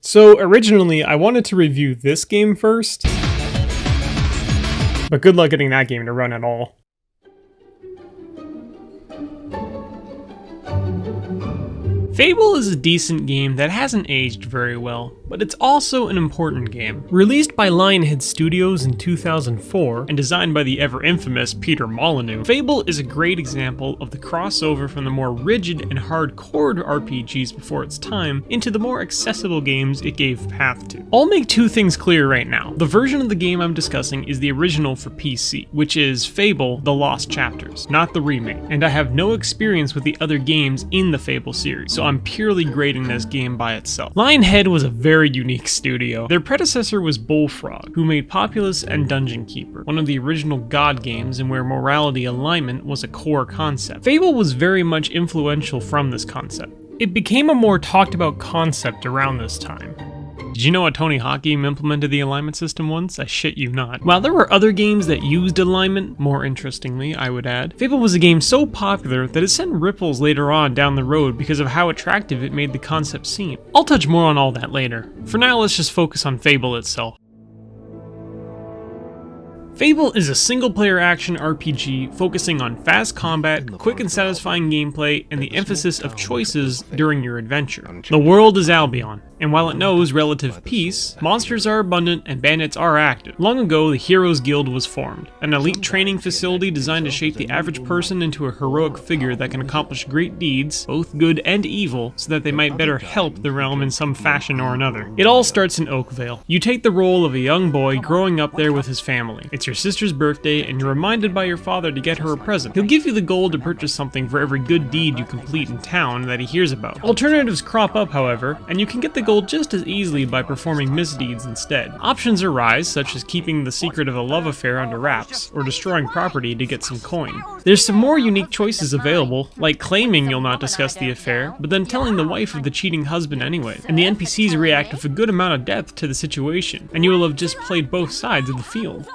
So originally, I wanted to review this game first, but good luck getting that game to run at all. Fable is a decent game that hasn't aged very well, but it's also an important game. Released by Lionhead Studios in 2004 and designed by the ever-infamous Peter Molyneux, Fable is a great example of the crossover from the more rigid and hardcore RPGs before its time into the more accessible games it gave path to. I'll make two things clear right now. The version of the game I'm discussing is the original for PC, which is Fable: The Lost Chapters, not the remake, and I have no experience with the other games in the Fable series, so I'm purely grading this game by itself. Lionhead was a very unique studio. Their predecessor was Bullfrog, who made Populous and Dungeon Keeper, one of the original God games and where morality alignment was a core concept. Fable was very much influential from this concept. It became a more talked about concept around this time. Did you know a Tony Hawk game implemented the alignment system once? I shit you not. While there were other games that used alignment, more interestingly, I would add, Fable was a game so popular that it sent ripples later on down the road because of how attractive it made the concept seem. I'll touch more on all that later. For now, let's just focus on Fable itself. Fable is a single-player action RPG focusing on fast combat, quick and satisfying gameplay, and the emphasis of choices during your adventure. The world is Albion, and while it knows relative peace, monsters are abundant and bandits are active. Long ago, the Heroes Guild was formed, an elite training facility designed to shape the average person into a heroic figure that can accomplish great deeds, both good and evil, so that they might better help the realm in some fashion or another. It all starts in Oakvale. You take the role of a young boy growing up there with his family. It's your sister's birthday, and you're reminded by your father to get her a present. He'll give you the gold to purchase something for every good deed you complete in town that he hears about. Alternatives crop up, however, and you can get the gold just as easily by performing misdeeds instead. Options arise, such as keeping the secret of a love affair under wraps, or destroying property to get some coin. There's some more unique choices available, like claiming you'll not discuss the affair, but then telling the wife of the cheating husband anyway, and the NPCs react with a good amount of depth to the situation, and you will have just played both sides of the field.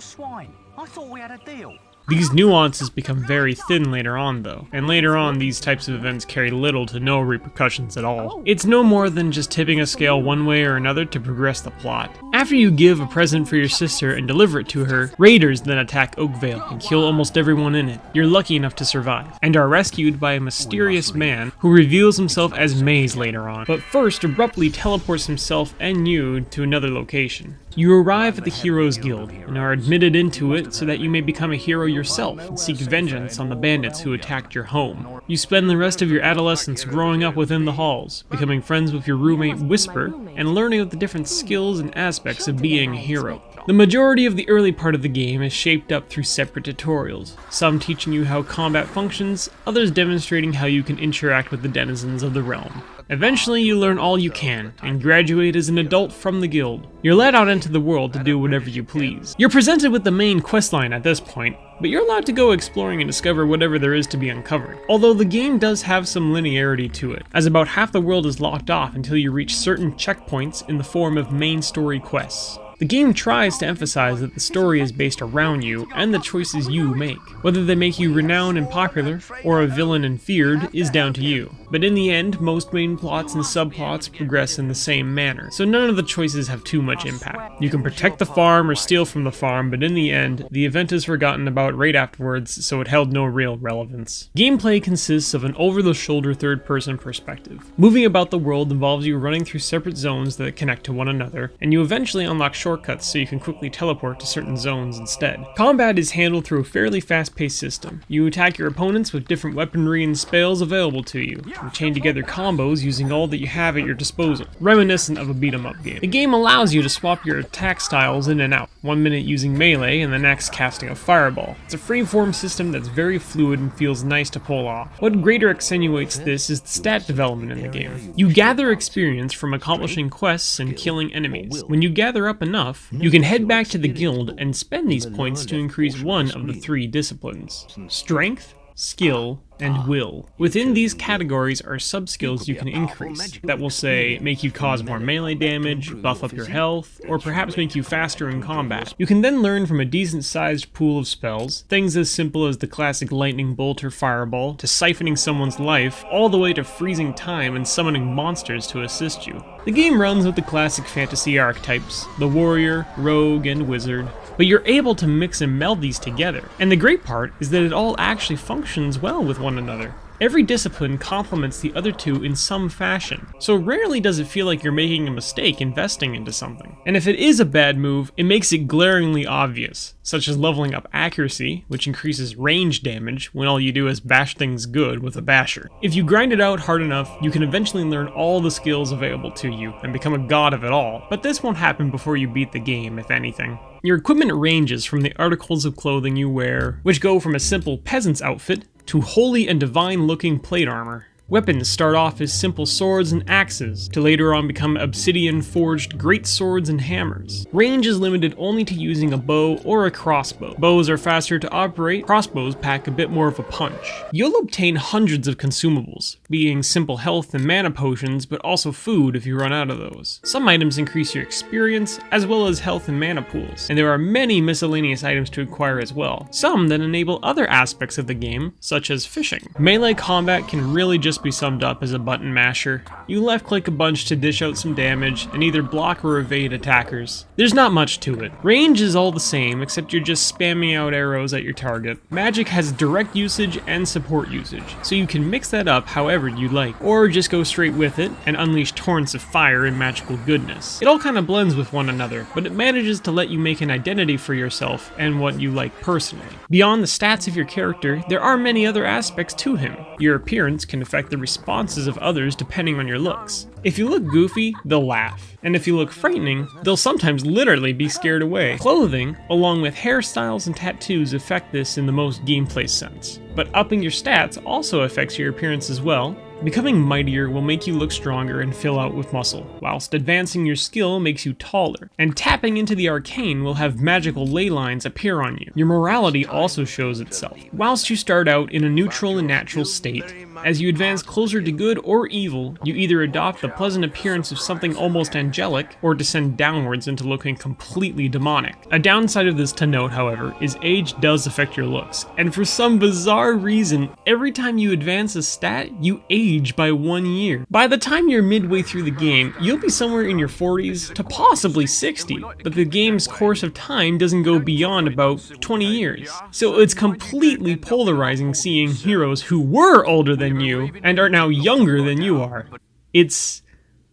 Swine. I thought we had a deal. These nuances become very thin later on though, and later on these types of events carry little to no repercussions at all. It's no more than just tipping a scale one way or another to progress the plot. After you give a present for your sister and deliver it to her, raiders then attack Oakvale and kill almost everyone in it. You're lucky enough to survive, and are rescued by a mysterious man who reveals himself as Maze later on, but first abruptly teleports himself and you to another location. You arrive at the Heroes Guild, and are admitted into it so that you may become a hero yourself and seek vengeance on the bandits who attacked your home. You spend the rest of your adolescence growing up within the halls, becoming friends with your roommate Whisper, and learning of the different skills and aspects of being a hero. The majority of the early part of the game is shaped up through separate tutorials, some teaching you how combat functions, others demonstrating how you can interact with the denizens of the realm. Eventually, you learn all you can, and graduate as an adult from the guild. You're let out into the world to do whatever you please. You're presented with the main questline at this point, but you're allowed to go exploring and discover whatever there is to be uncovered. Although the game does have some linearity to it, as about half the world is locked off until you reach certain checkpoints in the form of main story quests. The game tries to emphasize that the story is based around you and the choices you make. Whether they make you renowned and popular, or a villain and feared, is down to you. But in the end, most main plots and subplots progress in the same manner, so none of the choices have too much impact. You can protect the farm or steal from the farm, but in the end, the event is forgotten about right afterwards, so it held no real relevance. Gameplay consists of an over-the-shoulder third-person perspective. Moving about the world involves you running through separate zones that connect to one another, and you eventually unlock shortcuts so you can quickly teleport to certain zones instead. Combat is handled through a fairly fast-paced system. You attack your opponents with different weaponry and spells available to you, and chain together combos using all that you have at your disposal, reminiscent of a beat-em-up game. The game allows you to swap your attack styles in and out, 1 minute using melee and the next casting a fireball. It's a free-form system that's very fluid and feels nice to pull off. What greater accentuates this is the stat development in the game. You gather experience from accomplishing quests and killing enemies. When you gather up enough, you can head back to the guild and spend these points to increase one of the 3 disciplines: strength, skill, and will. Within these categories are sub-skills you can increase that will say make you cause more melee damage, buff up your health, or perhaps make you faster in combat. You can then learn from a decent sized pool of spells, things as simple as the classic lightning bolt or fireball, to siphoning someone's life, all the way to freezing time and summoning monsters to assist you. The game runs with the classic fantasy archetypes, the warrior, rogue, and wizard, but you're able to mix and meld these together. And the great part is that it all actually functions well with one another. Every discipline complements the other two in some fashion, so rarely does it feel like you're making a mistake investing into something. And if it is a bad move, it makes it glaringly obvious, such as leveling up accuracy, which increases range damage when all you do is bash things good with a basher. If you grind it out hard enough, you can eventually learn all the skills available to you and become a god of it all, but this won't happen before you beat the game, if anything. Your equipment ranges from the articles of clothing you wear, which go from a simple peasant's outfit to holy and divine looking plate armor. Weapons start off as simple swords and axes, to later on become obsidian-forged great swords and hammers. Range is limited only to using a bow or a crossbow. Bows are faster to operate, crossbows pack a bit more of a punch. You'll obtain hundreds of consumables, being simple health and mana potions, but also food if you run out of those. Some items increase your experience, as well as health and mana pools, and there are many miscellaneous items to acquire as well, some that enable other aspects of the game, such as fishing. Melee combat can really just be summed up as a button masher. You left click a bunch to dish out some damage and either block or evade attackers. There's not much to it. Range is all the same, except you're just spamming out arrows at your target. Magic has direct usage and support usage, so you can mix that up however you like, or just go straight with it and unleash torrents of fire and magical goodness. It all kind of blends with one another, but it manages to let you make an identity for yourself and what you like personally. Beyond the stats of your character, there are many other aspects to him. Your appearance can affect the responses of others depending on your looks. If you look goofy, they'll laugh. And if you look frightening, they'll sometimes literally be scared away. Clothing, along with hairstyles and tattoos, affect this in the most gameplay sense. But upping your stats also affects your appearance as well. Becoming mightier will make you look stronger and fill out with muscle, whilst advancing your skill makes you taller. And tapping into the arcane will have magical ley lines appear on you. Your morality also shows itself. Whilst you start out in a neutral and natural state, as you advance closer to good or evil, you either adopt the pleasant appearance of something almost angelic, or descend downwards into looking completely demonic. A downside of this to note, however, is age does affect your looks, and for some bizarre reason, every time you advance a stat, you age by 1 year. By the time you're midway through the game, you'll be somewhere in your 40s to possibly 60, but the game's course of time doesn't go beyond about 20 years. So it's completely polarizing seeing heroes who were older than you and are now younger than you are. It's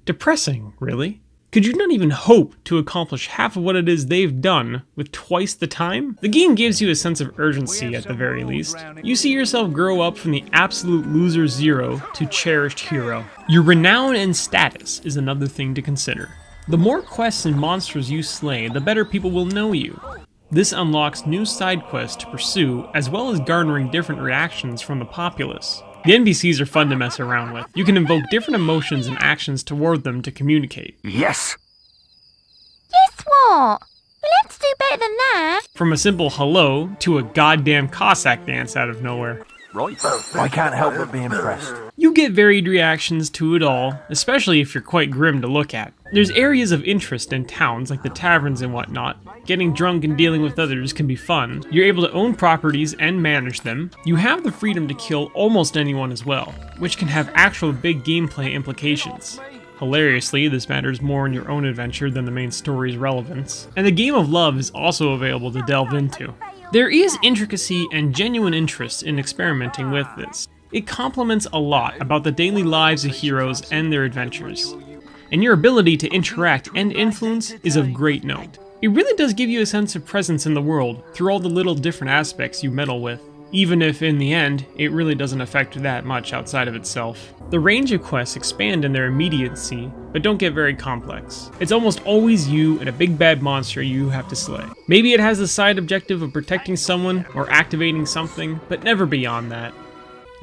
depressing, really. Could you not even hope to accomplish half of what it is they've done with twice the time? The game gives you a sense of urgency at the very least. You see yourself grow up from the absolute loser zero to cherished hero. Your renown and status is another thing to consider. The more quests and monsters you slay, the better people will know you. This unlocks new side quests to pursue, as well as garnering different reactions from the populace. The NPCs are fun to mess around with. You can invoke different emotions and actions toward them to communicate. Yes! Guess what? Let's do better than that. From a simple hello to a goddamn Cossack dance out of nowhere. Right. I can't help but be impressed. You get varied reactions to it all, especially if you're quite grim to look at. There's areas of interest in towns like the taverns and whatnot. Getting drunk and dealing with others can be fun. You're able to own properties and manage them. You have the freedom to kill almost anyone as well, which can have actual big gameplay implications. Hilariously, this matters more in your own adventure than the main story's relevance. And the game of love is also available to delve into. There is intricacy and genuine interest in experimenting with this. It complements a lot about the daily lives of heroes and their adventures. And your ability to interact and influence is of great note. It really does give you a sense of presence in the world through all the little different aspects you meddle with, even if in the end, it really doesn't affect that much outside of itself. The range of quests expand in their immediacy, but don't get very complex. It's almost always you and a big bad monster you have to slay. Maybe it has the side objective of protecting someone or activating something, but never beyond that.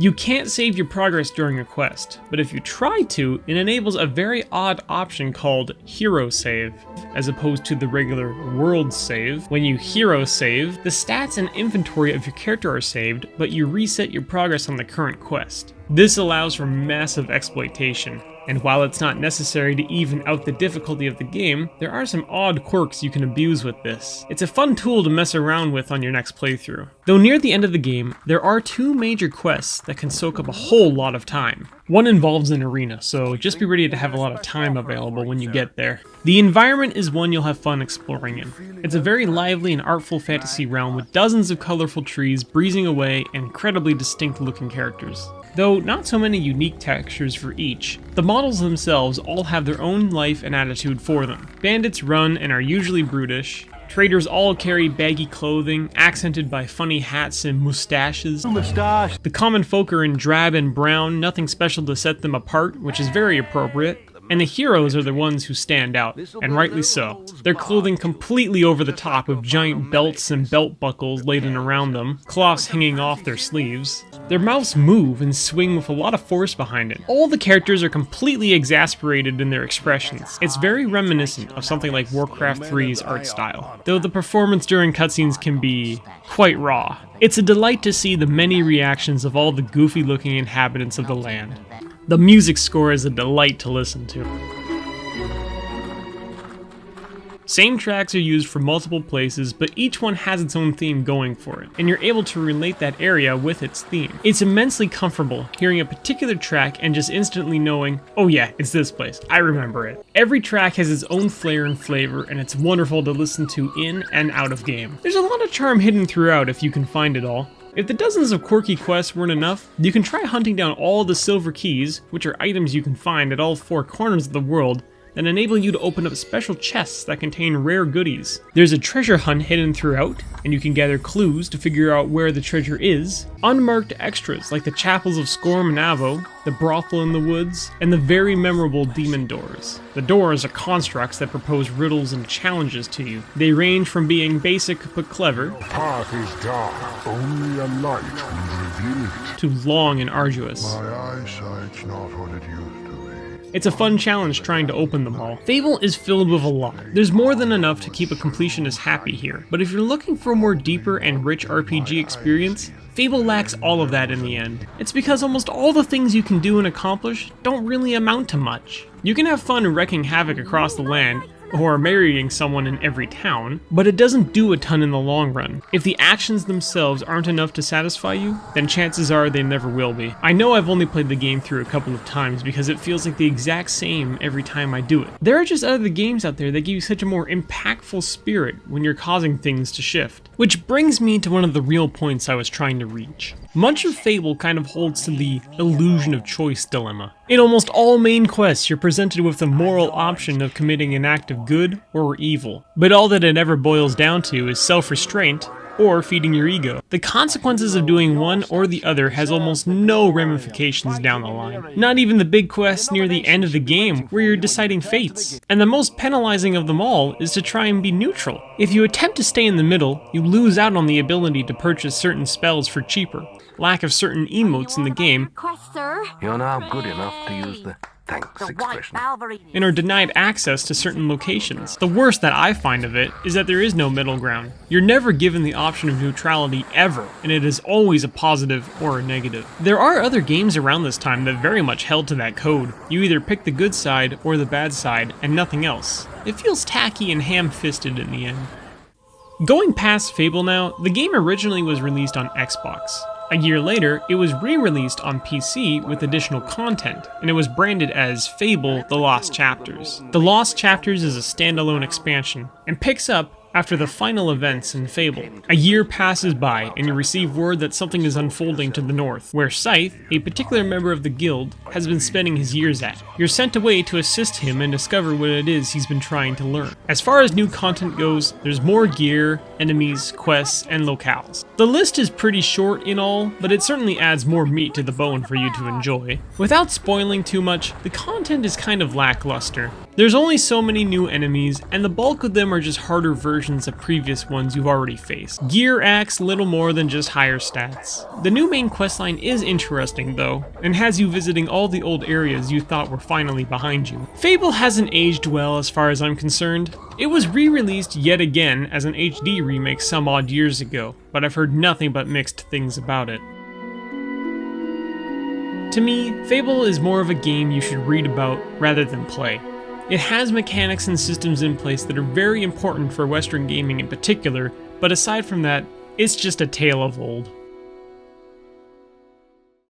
You can't save your progress during a quest, but if you try to, it enables a very odd option called hero save, as opposed to the regular world save. When you hero save, the stats and inventory of your character are saved, but you reset your progress on the current quest. This allows for massive exploitation, and while it's not necessary to even out the difficulty of the game, there are some odd quirks you can abuse with this. It's a fun tool to mess around with on your next playthrough. Though near the end of the game, there are two major quests that can soak up a whole lot of time. One involves an arena, so just be ready to have a lot of time available when you get there. The environment is one you'll have fun exploring in. It's a very lively and artful fantasy realm with dozens of colorful trees breezing away and incredibly distinct looking characters. Though not so many unique textures for each, the models themselves all have their own life and attitude for them. Bandits run and are usually brutish. Traders all carry baggy clothing, accented by funny hats and mustaches. The common folk are in drab and brown, nothing special to set them apart, which is very appropriate. And the heroes are the ones who stand out, and rightly so. Their clothing completely over the top with giant belts and belt buckles laden around them, cloths hanging off their sleeves. Their mouths move and swing with a lot of force behind it. All the characters are completely exasperated in their expressions. It's very reminiscent of something like Warcraft 3's art style, though the performance during cutscenes can be quite raw. It's a delight to see the many reactions of all the goofy looking inhabitants of the land. The music score is a delight to listen to. Same tracks are used for multiple places, but each one has its own theme going for it, and you're able to relate that area with its theme. It's immensely comfortable hearing a particular track and just instantly knowing, oh yeah, it's this place, I remember it. Every track has its own flair and flavor, and it's wonderful to listen to in and out of game. There's a lot of charm hidden throughout if you can find it all. If the dozens of quirky quests weren't enough, you can try hunting down all the silver keys, which are items you can find at all four corners of the world, that enable you to open up special chests that contain rare goodies. There's a treasure hunt hidden throughout, and you can gather clues to figure out where the treasure is. Unmarked extras like the chapels of Scorm and Avo, the brothel in the woods, and the very memorable demon doors. The doors are constructs that propose riddles and challenges to you. They range from being basic but clever, The path is dark, only a light will reveal it. to long and arduous. My eyesight's not what it used to be. It's a fun challenge trying to open them all. Fable is filled with a lot. There's more than enough to keep a completionist happy here, but if you're looking for a more deeper and rich RPG experience, Fable lacks all of that in the end. It's because almost all the things you can do and accomplish don't really amount to much. You can have fun wreaking havoc across the land, or marrying someone in every town, but it doesn't do a ton in the long run. If the actions themselves aren't enough to satisfy you, then chances are they never will be. I know I've only played the game through a couple of times because it feels like the exact same every time I do it. There are just other games out there that give you such a more impactful spirit when you're causing things to shift. Which brings me to one of the real points I was trying to reach. Much of Fable kind of holds to the illusion of choice dilemma. In almost all main quests, you're presented with the moral option of committing an act of good or evil, but all that it ever boils down to is self-restraint or feeding your ego. The consequences of doing one or the other has almost no ramifications down the line. Not even the big quests near the end of the game where you're deciding fates. And the most penalizing of them all is to try and be neutral. If you attempt to stay in the middle, you lose out on the ability to purchase certain spells for cheaper. Lack of certain emotes in the game, Request, sir. You're now good enough to use the thanks expression. and are denied access to certain locations. The worst that I find of it is that there is no middle ground. You're never given the option of neutrality ever, and it is always a positive or a negative. There are other games around this time that very much held to that code. You either pick the good side or the bad side, and nothing else. It feels tacky and ham-fisted in the end. Going past Fable now, the game originally was released on Xbox. A year later, it was re-released on PC with additional content, and it was branded as Fable: The Lost Chapters. The Lost Chapters is a standalone expansion, and picks up after the final events in Fable. A year passes by, and you receive word that something is unfolding to the north, where Scythe, a particular member of the guild, has been spending his years at. You're sent away to assist him and discover what it is he's been trying to learn. As far as new content goes, there's more gear, enemies, quests, and locales. The list is pretty short in all, but it certainly adds more meat to the bone for you to enjoy. Without spoiling too much, the content is kind of lackluster. There's only so many new enemies, and the bulk of them are just harder versions of previous ones you've already faced. Gear acts little more than just higher stats. The new main questline is interesting though, and has you visiting all the old areas you thought were finally behind you. Fable hasn't aged well as far as I'm concerned. It was re-released yet again as an HD remake some odd years ago, but I've heard nothing but mixed things about it. To me, Fable is more of a game you should read about rather than play. It has mechanics and systems in place that are very important for Western gaming in particular, but aside from that, it's just a tale of old.